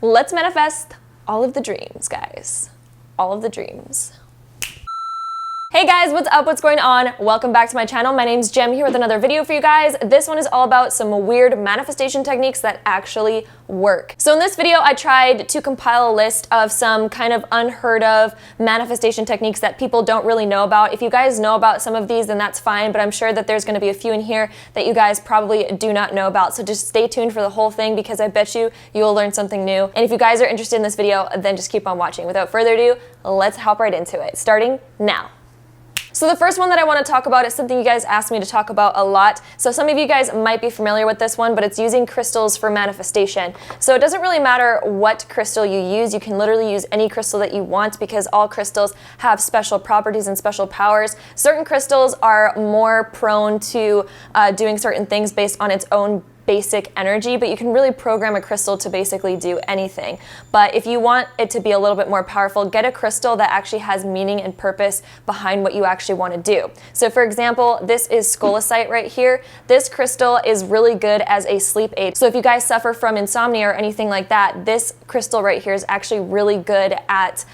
Let's manifest all of the dreams, guys. All of the dreams. Hey guys, what's up? What's going on? Welcome back to my channel. My name's Jem here with another video for you guys. This one is all about some weird manifestation techniques that actually work. So in this video, I tried to compile a list of some kind of unheard of manifestation techniques that people don't really know about. If you guys know about some of these, then that's fine, but I'm sure that there's gonna be a few in here that you guys probably do not know about. So just stay tuned for the whole thing because I bet you will learn something new. And if you guys are interested in this video, then just keep on watching. Without further ado, let's hop right into it, starting now. So the first one that I want to talk about is something you guys asked me to talk about a lot. So some of you guys might be familiar with this one, but it's using crystals for manifestation. So it doesn't really matter what crystal you use. You can literally use any crystal that you want because all crystals have special properties and special powers. Certain crystals are more prone to doing certain things based on its own basic energy, but you can really program a crystal to basically do anything. But if you want it to be a little bit more powerful, get a crystal that actually has meaning and purpose behind what you actually want to do. So for example, this is scolecite right here. This crystal is really good as a sleep aid. So if you guys suffer from insomnia or anything like that, this crystal right here is actually really good at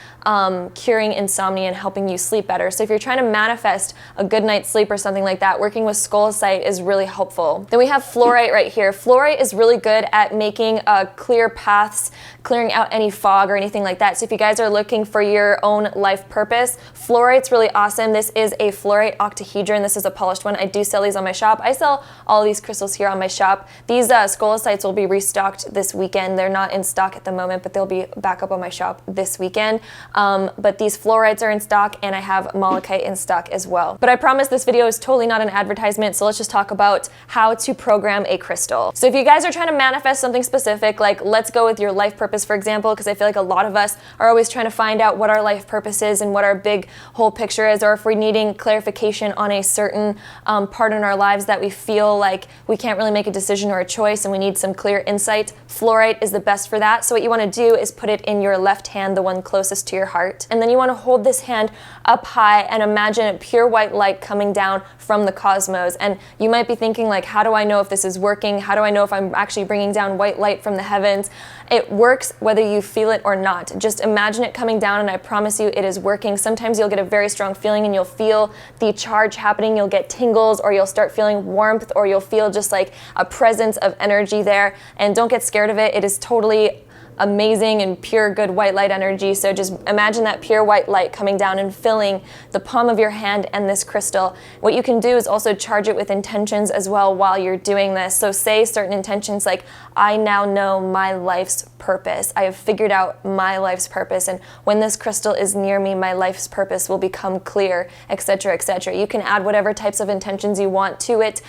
curing insomnia and helping you sleep better. So if you're trying to manifest a good night's sleep or something like that, working with scolecite is really helpful. Then we have fluorite right here. Fluorite is really good at making clear paths, clearing out any fog or anything like that. So if you guys are looking for your own life purpose, fluorite's really awesome. This is a fluorite octahedron. This is a polished one. I do sell these on my shop. I sell all of these crystals here on my shop. These scolecites will be restocked this weekend. They're not in stock at the moment, but they'll be back up on my shop this weekend. But these fluorites are in stock and I have malachite in stock as well. But I promise this video is totally not an advertisement, so let's just talk about how to program a crystal. So if you guys are trying to manifest something specific, like let's go with your life purpose, for example, because I feel like a lot of us are always trying to find out what our life purpose is and what our big whole picture is, or if we're needing clarification on a certain part in our lives that we feel like we can't really make a decision or a choice and we need some clear insight. Fluorite is the best for that. So what you want to do is put it in your left hand, the one closest to your heart. And then you want to hold this hand up high and imagine pure white light coming down from the cosmos. And you might be thinking like, how do I know if this is working? How do I know if I'm actually bringing down white light from the heavens? It works whether you feel it or not. Just imagine it coming down and I promise you it is working. Sometimes you'll get a very strong feeling and you'll feel the charge happening. You'll get tingles or you'll start feeling warmth or you'll feel just like a presence of energy there. And don't get scared of it. It is totally amazing and pure good white light energy. So just imagine that pure white light coming down and filling the palm of your hand and this crystal. What you can do is also charge it with intentions as well while you're doing this. So say certain intentions like, I now know my life's purpose. I have figured out my life's purpose, and when this crystal is near me, my life's purpose will become clear, etc., etc. You can add whatever types of intentions you want to it.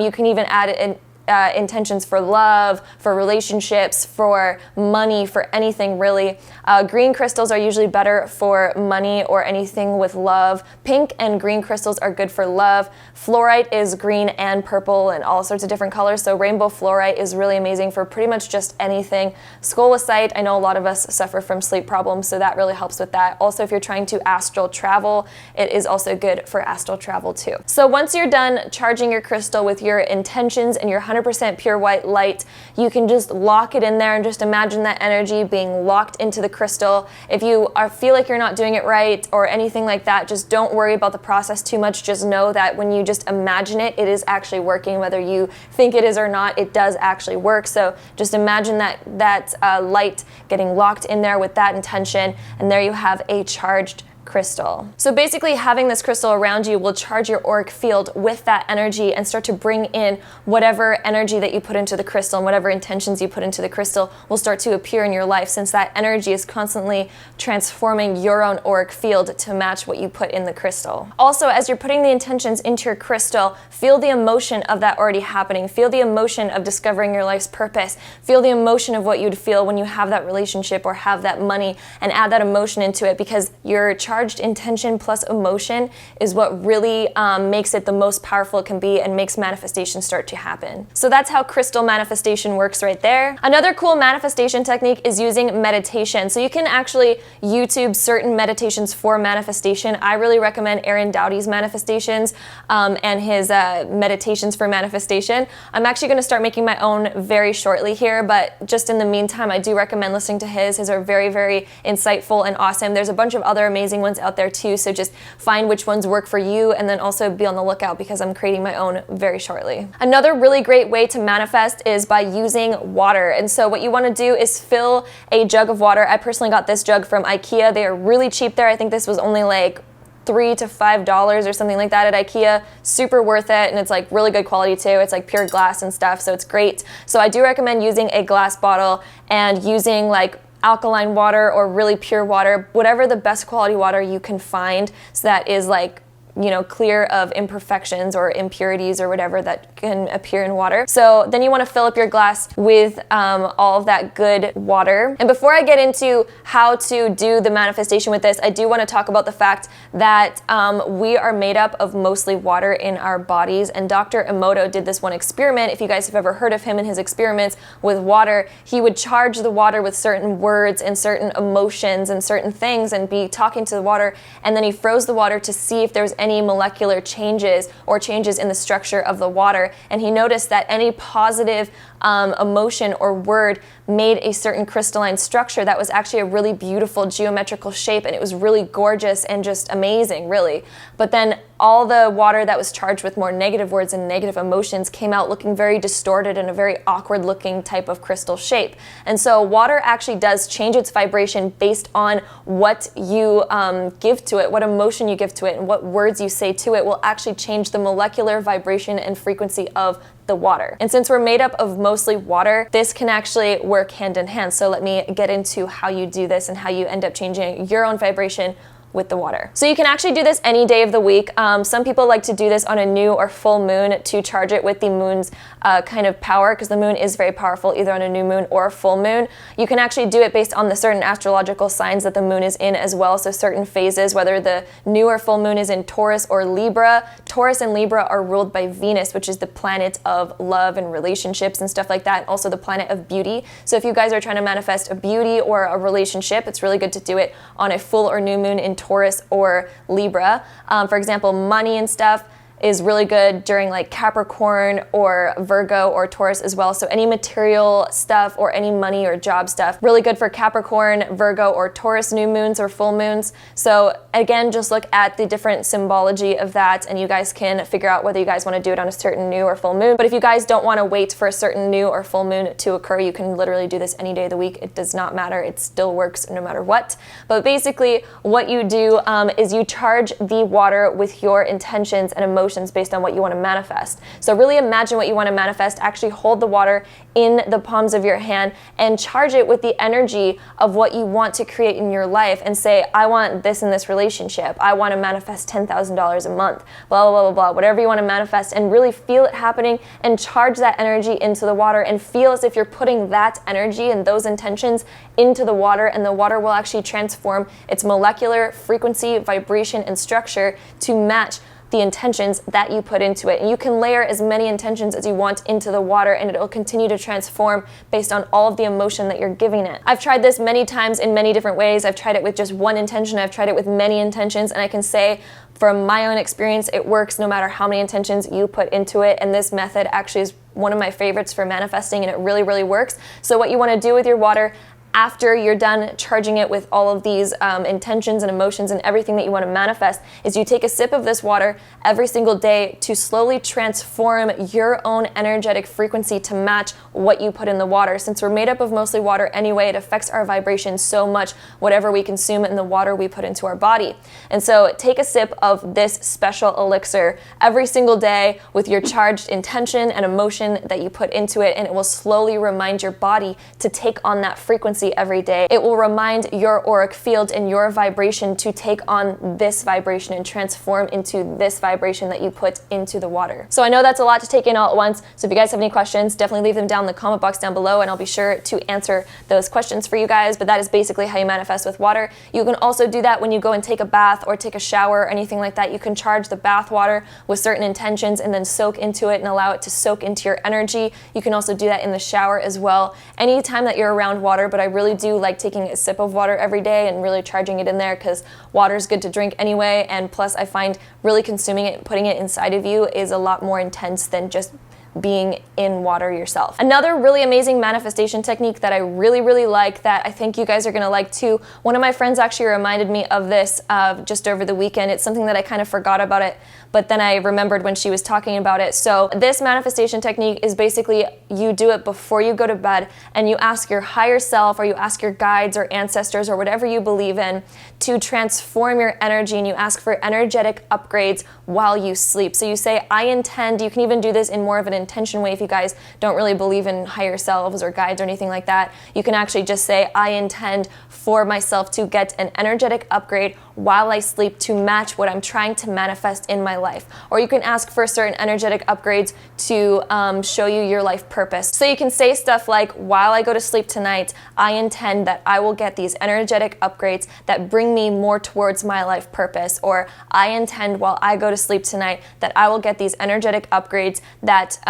You can even add it intentions for love, for relationships, for money, for anything really. Green crystals are usually better for money or anything with love. Pink and green crystals are good for love. Fluorite is green and purple and all sorts of different colors, so rainbow fluorite is really amazing for pretty much just anything. Scolecite, I know a lot of us suffer from sleep problems, so that really helps with that. Also, if you're trying to astral travel, it is also good for astral travel too. So once you're done charging your crystal with your intentions and your 100% pure white light, you can just lock it in there and just imagine that energy being locked into the crystal. If you feel like you're not doing it right or anything like that, just don't worry about the process too much. Just know that when you just imagine it, it is actually working. Whether you think it is or not, it does actually work. So just imagine that light getting locked in there with that intention, and there you have a charged crystal. So basically having this crystal around you will charge your auric field with that energy and start to bring in whatever energy that you put into the crystal, and whatever intentions you put into the crystal will start to appear in your life, since that energy is constantly transforming your own auric field to match what you put in the crystal. Also, as you're putting the intentions into your crystal, feel the emotion of that already happening. Feel the emotion of discovering your life's purpose. Feel the emotion of what you'd feel when you have that relationship or have that money, and add that emotion into it, because you're charging charged intention plus emotion is what really makes it the most powerful it can be and makes manifestation start to happen. So that's how crystal manifestation works right there. Another cool manifestation technique is using meditation. So you can actually YouTube certain meditations for manifestation. I really recommend Aaron Doughty's manifestations and his meditations for manifestation. I'm actually going to start making my own very shortly here, but just in the meantime, I do recommend listening to his. His are very, very insightful and awesome. There's a bunch of other amazing ones out there too, so just find which ones work for you and then also be on the lookout because I'm creating my own very shortly. Another really great way to manifest is by using water. And so what you want to do is fill a jug of water. I personally got this jug from IKEA. They are really cheap there. I think this was only like $3 to $5 or something like that at IKEA. Super worth it, and it's like really good quality too. It's like pure glass and stuff, so it's great. So I do recommend using a glass bottle and using like alkaline water or really pure water, whatever the best quality water you can find, so that is like, you know, clear of imperfections or impurities or whatever that can appear in water. So then you want to fill up your glass with all of that good water. And before I get into how to do the manifestation with this, I do want to talk about the fact that we are made up of mostly water in our bodies. And Dr. Emoto did this one experiment. If you guys have ever heard of him and his experiments with water, he would charge the water with certain words and certain emotions and certain things and be talking to the water. And then he froze the water to see if there was any molecular changes or changes in the structure of the water, and he noticed that any positive emotion or word made a certain crystalline structure that was actually a really beautiful geometrical shape, and it was really gorgeous and just amazing, really. But then all the water that was charged with more negative words and negative emotions came out looking very distorted and a very awkward looking type of crystal shape. And so water actually does change its vibration based on what you give to it, what emotion you give to it, and what words you say to it will actually change the molecular vibration and frequency of the water. And since we're made up of mostly water, this can actually work hand in hand. So let me get into how you do this and how you end up changing your own vibration with the water. So you can actually do this any day of the week. Some people like to do this on a new or full moon to charge it with the moon's kind of power, because the moon is very powerful either on a new moon or a full moon. You can actually do it based on the certain astrological signs that the moon is in as well. So certain phases, whether the new or full moon is in Taurus or Libra. Taurus and Libra are ruled by Venus, which is the planet of love and relationships and stuff like that, and also the planet of beauty. So if you guys are trying to manifest a beauty or a relationship, it's really good to do it on a full or new moon in Taurus or Libra. For example, money and stuff is really good during like Capricorn or Virgo or Taurus as well. So any material stuff or any money or job stuff, really good for Capricorn, Virgo, or Taurus new moons or full moons. So again, just look at the different symbology of that and you guys can figure out whether you guys want to do it on a certain new or full moon. But if you guys don't want to wait for a certain new or full moon to occur, you can literally do this any day of the week. It does not matter. It still works no matter what. But basically what you do is you charge the water with your intentions and emotions based on what you want to manifest. So really imagine what you want to manifest, actually hold the water in the palms of your hand and charge it with the energy of what you want to create in your life and say, I want this in this relationship. I want to manifest $10,000 a month, blah, blah, blah, blah, whatever you want to manifest, and really feel it happening and charge that energy into the water and feel as if you're putting that energy and those intentions into the water, and the water will actually transform its molecular frequency, vibration, and structure to match the intentions that you put into it. And you can layer as many intentions as you want into the water, and it'll continue to transform based on all of the emotion that you're giving it. I've tried this many times in many different ways. I've tried it with just one intention. I've tried it with many intentions, and I can say from my own experience, it works no matter how many intentions you put into it. And this method actually is one of my favorites for manifesting, and it really, really works. So what you want to do with your water after you're done charging it with all of these intentions and emotions and everything that you want to manifest is you take a sip of this water every single day to slowly transform your own energetic frequency to match what you put in the water. Since we're made up of mostly water anyway, it affects our vibration so much, whatever we consume and the water we put into our body. And so take a sip of this special elixir every single day with your charged intention and emotion that you put into it, and it will slowly remind your body to take on that frequency frequency every day, it will remind your auric field and your vibration to take on this vibration and transform into this vibration that you put into the water. So I know that's a lot to take in all at once, so if you guys have any questions, definitely leave them down in the comment box down below and I'll be sure to answer those questions for you guys. But that is basically how you manifest with water. You can also do that when you go and take a bath or take a shower or anything like that. You can charge the bath water with certain intentions and then soak into it and allow it to soak into your energy. You can also do that in the shower as well. Anytime that you're around water, but I really do like taking a sip of water every day and really charging it in there because water is good to drink anyway, and plus I find really consuming it and putting it inside of you is a lot more intense than just being in water yourself. Another really amazing manifestation technique that I really like that I think you guys are gonna like too. One of my friends actually reminded me of this just over the weekend. It's something that I kind of forgot about it, but then I remembered when she was talking about it. So this manifestation technique is basically you do it before you go to bed and you ask your higher self or you ask your guides or ancestors or whatever you believe in to transform your energy, and you ask for energetic upgrades while you sleep. So you say, I intend, you can even do this in more of an intention way if you guys don't really believe in higher selves or guides or anything like that. You can actually just say, I intend for myself to get an energetic upgrade while I sleep to match what I'm trying to manifest in my life. Or you can ask for certain energetic upgrades to show you your life purpose. So you can say stuff like, while I go to sleep tonight, I intend that I will get these energetic upgrades that bring me more towards my life purpose. Or I intend while I go to sleep tonight that I will get these energetic upgrades that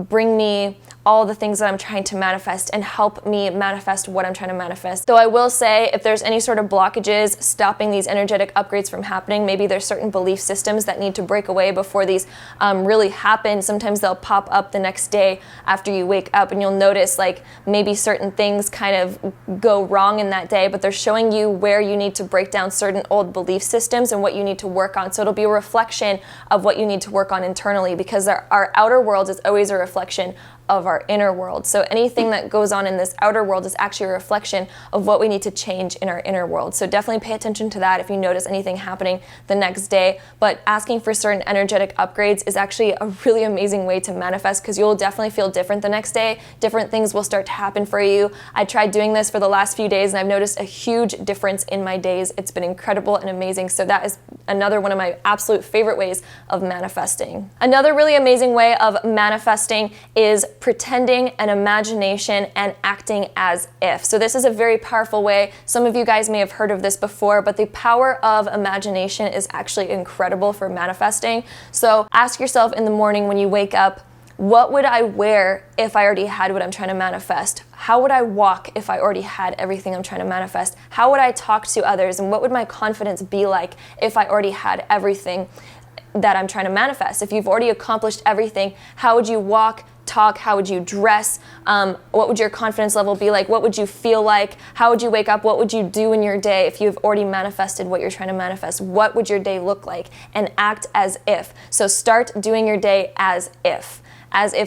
bring me all the things that I'm trying to manifest and help me manifest what I'm trying to manifest. So I will say, if there's any sort of blockages stopping these energetic upgrades from happening, maybe there's certain belief systems that need to break away before these really happen. Sometimes they'll pop up the next day after you wake up and you'll notice like maybe certain things kind of go wrong in that day, but they're showing you where you need to break down certain old belief systems and what you need to work on. So it'll be a reflection of what you need to work on internally, because our outer world is always a reflection of our inner world. So anything that goes on in this outer world is actually a reflection of what we need to change in our inner world. So definitely pay attention to that if you notice anything happening the next day. But asking for certain energetic upgrades is actually a really amazing way to manifest, because you'll definitely feel different the next day. Different things will start to happen for you. I tried doing this for the last few days and I've noticed a huge difference in my days. It's been incredible and amazing. So that is another one of my absolute favorite ways of manifesting. Another really amazing way of manifesting is pretending an imagination and acting as if. So this is a very powerful way. Some of you guys may have heard of this before, but the power of imagination is actually incredible for manifesting. So ask yourself in the morning when you wake up, what would I wear if I already had what I'm trying to manifest? How would I walk if I already had everything I'm trying to manifest? How would I talk to others? And what would my confidence be like if I already had everything that I'm trying to manifest? If you've already accomplished everything, how would you walk, talk? How would you dress? What would your confidence level be like? What would you feel like? How would you wake up? What would you do in your day if you've already manifested what you're trying to manifest? What would your day look like? And act as if. So start doing your day as if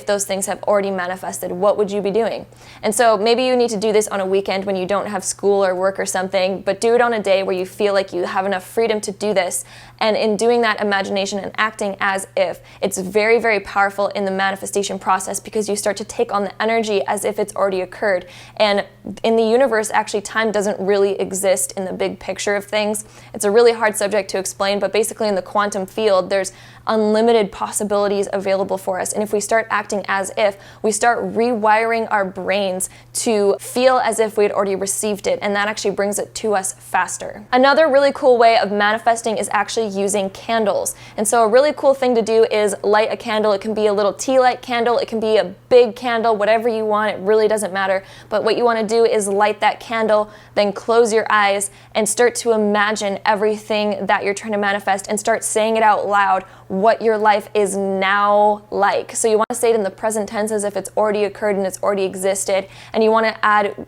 those things have already manifested. What would you be doing? And so maybe you need to do this on a weekend when you don't have school or work or something, but do it on a day where you feel like you have enough freedom to do this. And in doing that imagination and acting as if, it's very, very powerful in the manifestation process, because you start to take on the energy as if it's already occurred. And in the universe, actually, time doesn't really exist in the big picture of things. It's a really hard subject to explain, but basically in the quantum field, there's unlimited possibilities available for us. And if we start acting as if, we start rewiring our brains to feel as if we had already received it, and that actually brings it to us faster. Another really cool way of manifesting is actually using candles. And so a really cool thing to do is light a candle. It can be a little tea light candle, it can be a big candle, whatever you want, it really doesn't matter. But what you want to do is light that candle, then close your eyes and start to imagine everything that you're trying to manifest, and start saying it out loud, what your life is now like. So you want to say it in the present tense as if it's already occurred and it's already existed, and you want to add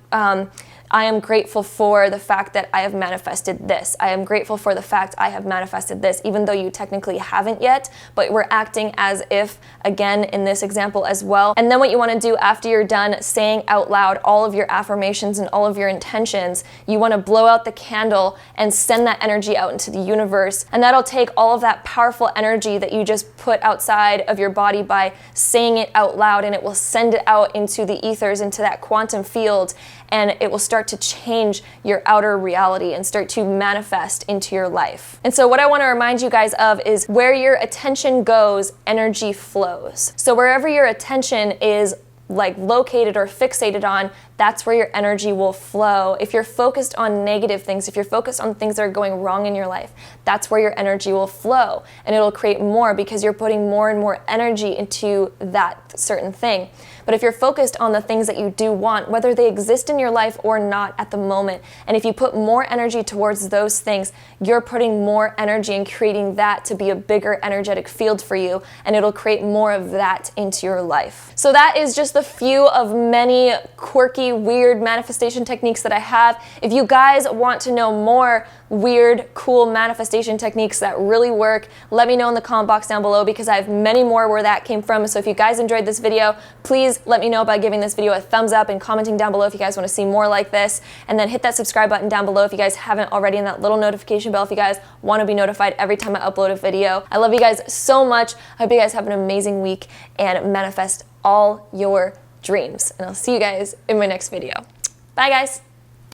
I am grateful for the fact that I have manifested this. I am grateful for the fact I have manifested this, even though you technically haven't yet, but we're acting as if, again, in this example as well. And then what you want to do after you're done saying out loud all of your affirmations and all of your intentions, you want to blow out the candle and send that energy out into the universe. And that'll take all of that powerful energy that you just put outside of your body by saying it out loud, and it will send it out into the ethers, into that quantum field, and it will start start to change your outer reality and start to manifest into your life. And so what I want to remind you guys of is where your attention goes, energy flows. So wherever your attention is like located or fixated on, that's where your energy will flow. If you're focused on negative things, if you're focused on things that are going wrong in your life, that's where your energy will flow, and it'll create more because you're putting more and more energy into that certain thing. But if you're focused on the things that you do want, whether they exist in your life or not at the moment, and if you put more energy towards those things, you're putting more energy and creating that to be a bigger energetic field for you, and it'll create more of that into your life. So that is just a few of many quirky, weird manifestation techniques that I have. If you guys want to know more weird, cool manifestation techniques that really work, let me know in the comment box down below, because I have many more where that came from. So if you guys enjoyed this video, please let me know by giving this video a thumbs up and commenting down below if you guys want to see more like this, and then hit that subscribe button down below if you guys haven't already, and that little notification bell if you guys want to be notified every time I upload a video. I love you guys so much. I hope you guys have an amazing week and manifest all your dreams, and I'll see you guys in my next video. Bye guys.